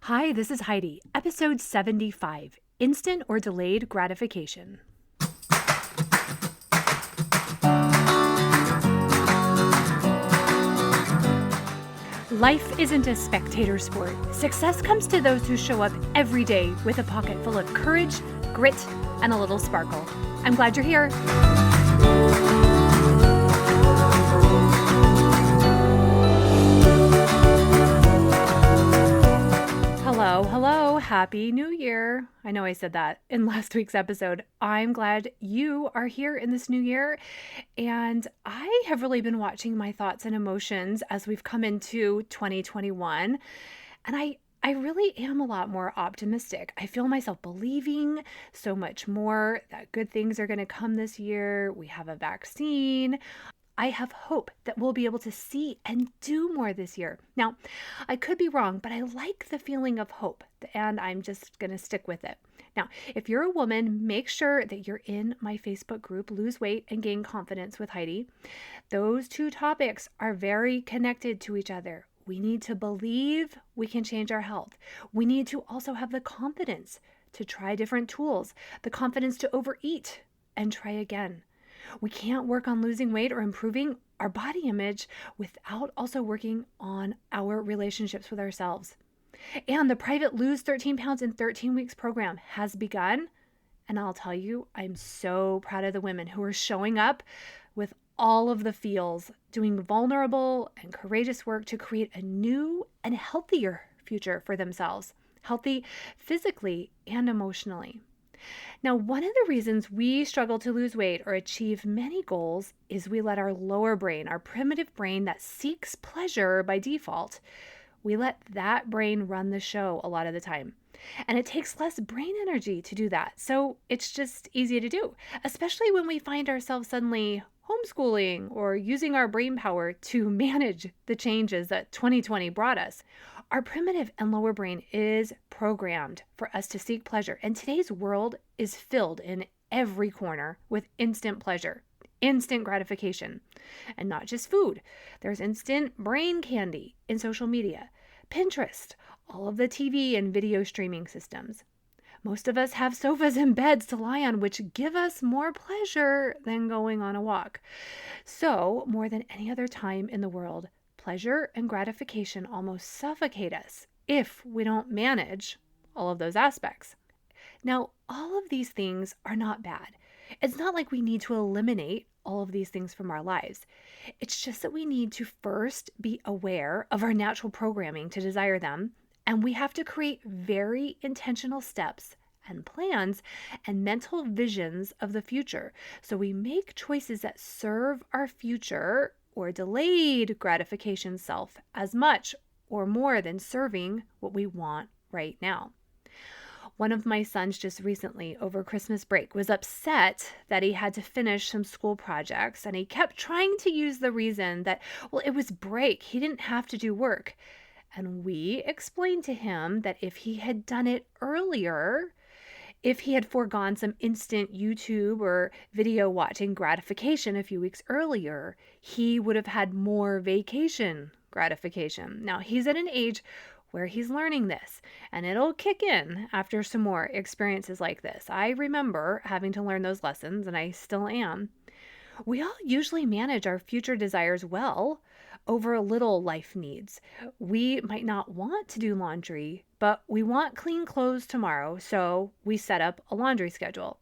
Hi, this is Heidi, episode 75, Instant or Delayed Gratification. Life isn't a spectator sport. Success comes to those who show up every day with a pocket full of courage, grit, and a little sparkle. I'm glad you're here. Hello, Happy New Year. I know I said that in last week's episode. I'm glad you are here in this new year. And I have really been watching my thoughts and emotions as we've come into 2021. And I really am a lot more optimistic. I feel myself believing so much more that good things are going to come this year. We have a vaccine. I have hope that we'll be able to see and do more this year. Now, I could be wrong, but I like the feeling of hope, and I'm just going to stick with it. Now, if you're a woman, make sure that you're in my Facebook group, Lose Weight and Gain Confidence with Heidi. Those two topics are very connected to each other. We need to believe we can change our health. We need to also have the confidence to try different tools, the confidence to overeat and try again. We can't work on losing weight or improving our body image without also working on our relationships with ourselves. And the private Lose 13 Pounds in 13 Weeks program has begun. And I'll tell you, I'm so proud of the women who are showing up with all of the feels, doing vulnerable and courageous work to create a new and healthier future for themselves, healthy physically and emotionally. Now, one of the reasons we struggle to lose weight or achieve many goals is we let our lower brain, our primitive brain that seeks pleasure by default, we let that brain run the show a lot of the time. And it takes less brain energy to do that. So it's just easy to do, especially when we find ourselves suddenly homeschooling or using our brain power to manage the changes that 2020 brought us. Our primitive and lower brain is programmed for us to seek pleasure, and today's world is filled in every corner with instant pleasure, instant gratification, and not just food. There's instant brain candy in social media, Pinterest, all of the TV and video streaming systems. Most of us have sofas and beds to lie on, which give us more pleasure than going on a walk. So, more than any other time in the world, pleasure and gratification almost suffocate us if we don't manage all of those aspects. Now, all of these things are not bad. It's not like we need to eliminate all of these things from our lives. It's just that we need to first be aware of our natural programming to desire them, and we have to create very intentional steps and plans and mental visions of the future. So we make choices that serve our future or delayed gratification self as much or more than serving what we want right now. One of my sons just recently over Christmas break was upset that he had to finish some school projects, and he kept trying to use the reason that, well, it was break. He didn't have to do work. And we explained to him that if he had done it earlier, if he had foregone some instant YouTube or video watching gratification a few weeks earlier, he would have had more vacation gratification. Now, he's at an age where he's learning this, and it'll kick in after some more experiences like this. I remember having to learn those lessons, and I still am. We all usually manage our future desires well over little life needs. We might not want to do laundry, but we want clean clothes tomorrow, so we set up a laundry schedule.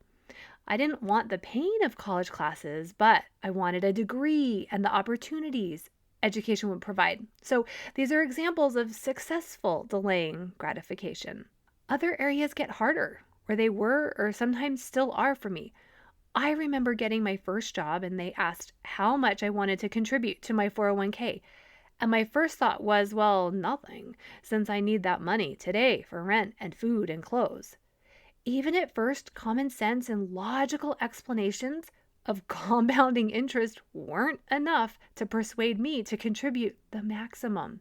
I didn't want the pain of college classes, but I wanted a degree and the opportunities education would provide. So these are examples of successful delaying gratification. Other areas get harder, or they were, or sometimes still are for me. I remember getting my first job and they asked how much I wanted to contribute to my 401k. And my first thought was, well, nothing, since I need that money today for rent and food and clothes. Even at first, common sense and logical explanations of compounding interest weren't enough to persuade me to contribute the maximum.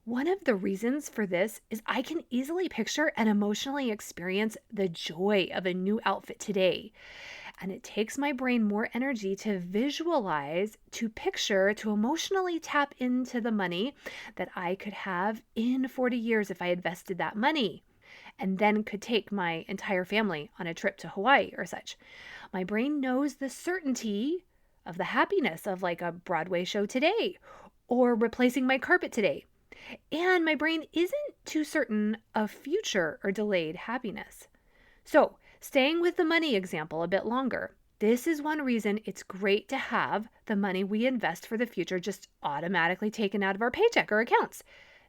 One of the reasons for this is I can easily picture and emotionally experience the joy of a new outfit today And it takes my brain more energy to visualize, to picture, to emotionally tap into the money that I could have in 40 years if I invested that money and then could take my entire family on a trip to Hawaii or such. My brain knows the certainty of the happiness of like a Broadway show today or replacing my carpet today. And my brain isn't too certain of future or delayed happiness. So, staying with the money example a bit longer, this is one reason it's great to have the money we invest for the future just automatically taken out of our paycheck or accounts.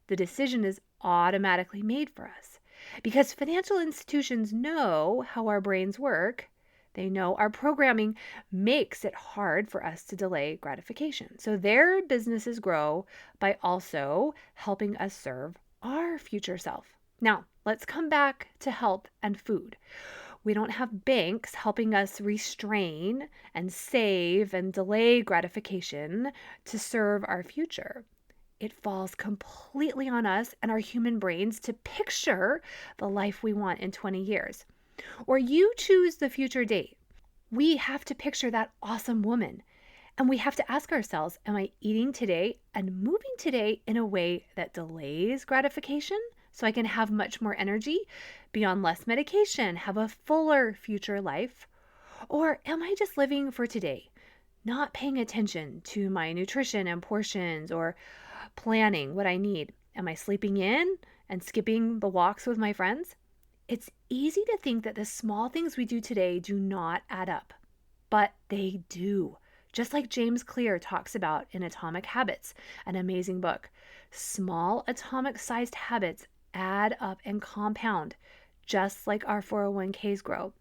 The decision is automatically made for us because financial institutions know how our brains work. They know our programming makes it hard for us to delay gratification. So their businesses grow by also helping us serve our future self. Now, let's come back to health and food. We don't have banks helping us restrain and save and delay gratification to serve our future. It falls completely on us and our human brains to picture the life we want in 20 years. Or you choose the future date. We have to picture that awesome woman. And we have to ask ourselves, am I eating today and moving today in a way that delays gratification so I can have much more energy, be on less medication, have a fuller future life? Or am I just living for today, not paying attention to my nutrition and portions or planning what I need? Am I sleeping in and skipping the walks with my friends? It's easy to think that the small things we do today do not add up, but they do. Just like James Clear talks about in Atomic Habits, an amazing book. Small atomic-sized habits add up and compound, just like our 401ks grow.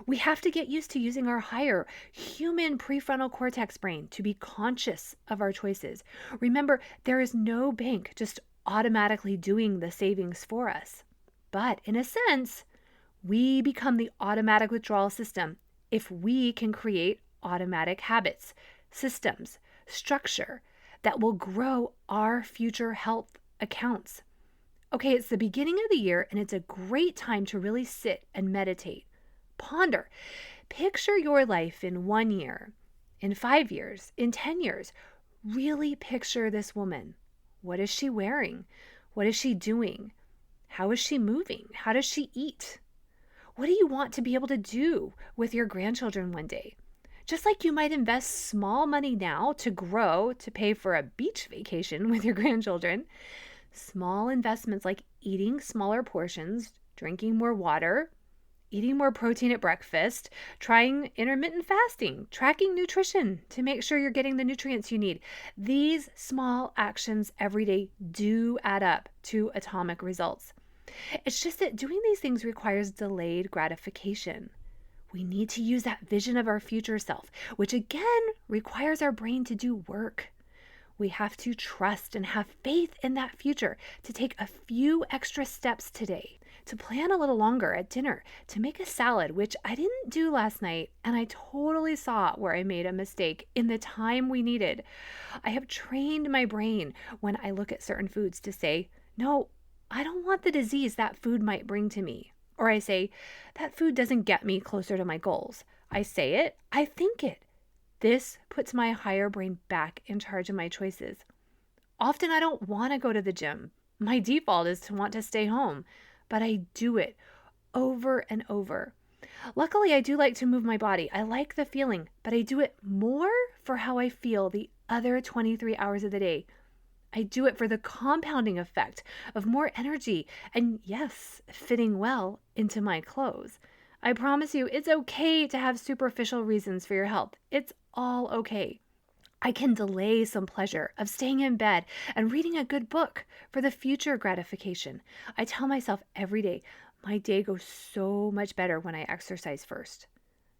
We have to get used to using our higher human prefrontal cortex brain to be conscious of our choices. Remember, there is no bank just automatically doing the savings for us. But in a sense, we become the automatic withdrawal system if we can create automatic habits, systems, structure that will grow our future health accounts. Okay, it's the beginning of the year and it's a great time to really sit and meditate. Ponder. Picture your life in 1 year, in 5 years, in 10 years. Really picture this woman. What is she wearing? What is she doing? How is she moving? How does she eat? What do you want to be able to do with your grandchildren one day? Just like you might invest small money now to grow to pay for a beach vacation with your grandchildren, small investments like eating smaller portions, drinking more water, eating more protein at breakfast, trying intermittent fasting, tracking nutrition to make sure you're getting the nutrients you need. These small actions every day do add up to atomic results. It's just that doing these things requires delayed gratification. We need to use that vision of our future self, which again requires our brain to do work. We have to trust and have faith in that future, to take a few extra steps today, to plan a little longer at dinner, to make a salad, which I didn't do last night, and I totally saw where I made a mistake in the time we needed. I have trained my brain when I look at certain foods to say, no, I don't want the disease that food might bring to me. Or I say, that food doesn't get me closer to my goals. I say it, I think it. This puts my higher brain back in charge of my choices. Often I don't want to go to the gym. My default is to want to stay home, but I do it over and over. Luckily, I do like to move my body. I like the feeling, but I do it more for how I feel the other 23 hours of the day. I do it for the compounding effect of more energy and, yes, fitting well into my clothes. I promise you, it's okay to have superficial reasons for your health. It's all okay. I can delay some pleasure of staying in bed and reading a good book for the future gratification. I tell myself every day, my day goes so much better when I exercise first.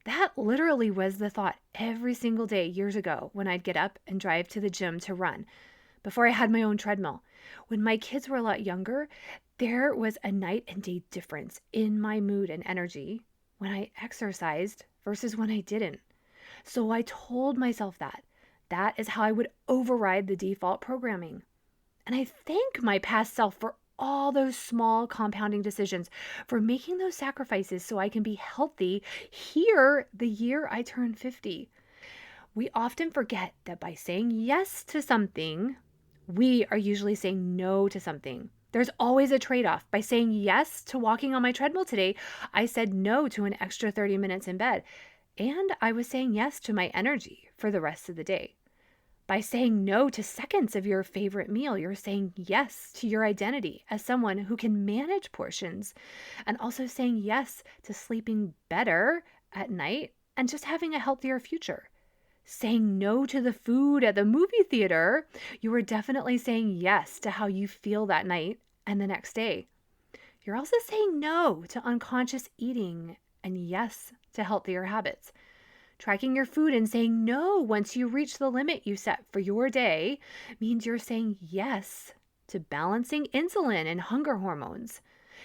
That literally was the thought every single day years ago when I'd get up and drive to the gym to run, before I had my own treadmill. When my kids were a lot younger, there was a night and day difference in my mood and energy when I exercised versus when I didn't. So I told myself that. That is how I would override the default programming. And I thank my past self for all those small compounding decisions, for making those sacrifices so I can be healthy here the year I turn 50. We often forget that by saying yes to something, we are usually saying no to something. There's always a trade-off. By saying yes to walking on my treadmill today, I said no to an extra 30 minutes in bed. And I was saying yes to my energy for the rest of the day. By saying no to seconds of your favorite meal, you're saying yes to your identity as someone who can manage portions, and also saying yes to sleeping better at night and just having a healthier future. Saying no to the food at the movie theater, you are definitely saying yes to how you feel that night and the next day. You're also saying no to unconscious eating and yes to healthier habits. Tracking your food and saying no once you reach the limit you set for your day means you're saying yes to balancing insulin and hunger hormones.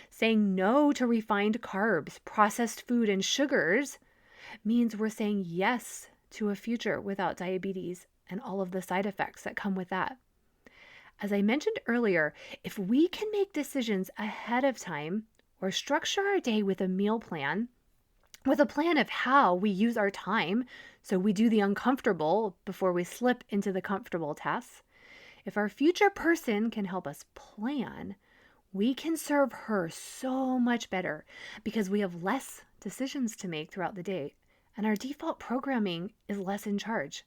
Saying no to refined carbs, processed food, and sugars means we're saying yes to a future without diabetes and all of the side effects that come with that. As I mentioned earlier, if we can make decisions ahead of time or structure our day with a meal plan, with a plan of how we use our time so we do the uncomfortable before we slip into the comfortable tasks, if our future person can help us plan, we can serve her so much better because we have less decisions to make throughout the day and our default programming is less in charge.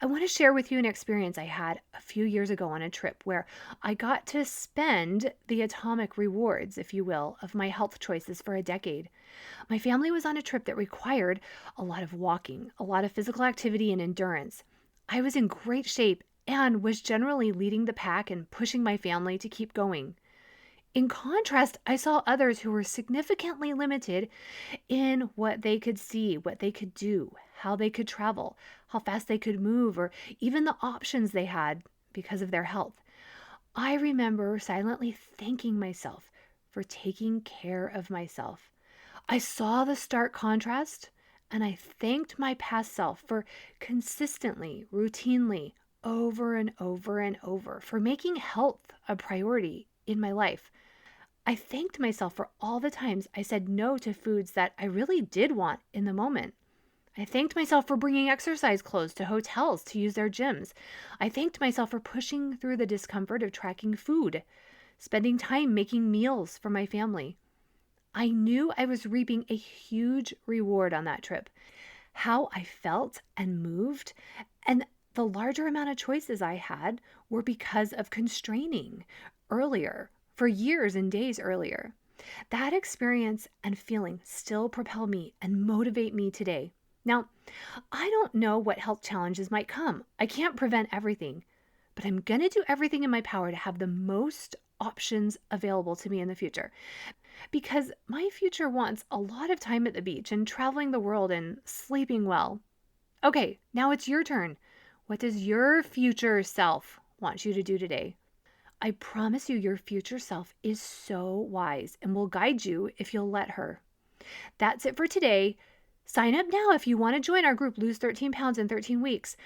I want to share with you an experience I had a few years ago on a trip where I got to spend the atomic rewards, if you will, of my health choices for a decade. My family was on a trip that required a lot of walking, a lot of physical activity and endurance. I was in great shape and was generally leading the pack and pushing my family to keep going. In contrast, I saw others who were significantly limited in what they could see, what they could do, how they could travel, how fast they could move, or even the options they had because of their health. I remember silently thanking myself for taking care of myself. I saw the stark contrast, and I thanked my past self for consistently, routinely, over and over and over, for making health a priority in my life. I thanked myself for all the times I said no to foods that I really did want in the moment. I thanked myself for bringing exercise clothes to hotels to use their gyms. I thanked myself for pushing through the discomfort of tracking food, spending time making meals for my family. I knew I was reaping a huge reward on that trip. How I felt and moved, and the larger amount of choices I had were because of constraining earlier, for years and days earlier. That experience and feeling still propel me and motivate me today. Now, I don't know what health challenges might come. I can't prevent everything, but I'm going to do everything in my power to have the most options available to me in the future. Because my future wants a lot of time at the beach and traveling the world and sleeping well. Okay, now it's your turn. What does your future self want you to do today? I promise you, your future self is so wise and will guide you if you'll let her. That's it for today. Sign up now if you want to join our group Lose 13 Pounds in 13 Weeks.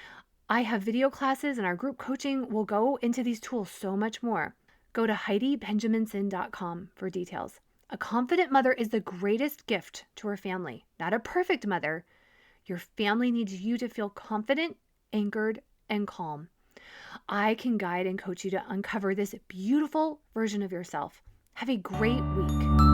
I have video classes and our group coaching will go into these tools so much more. Go to HeidiBenjaminson.com for details. A confident mother is the greatest gift to her family, not a perfect mother. Your family needs you to feel confident, anchored, and calm. I can guide and coach you to uncover this beautiful version of yourself. Have a great week.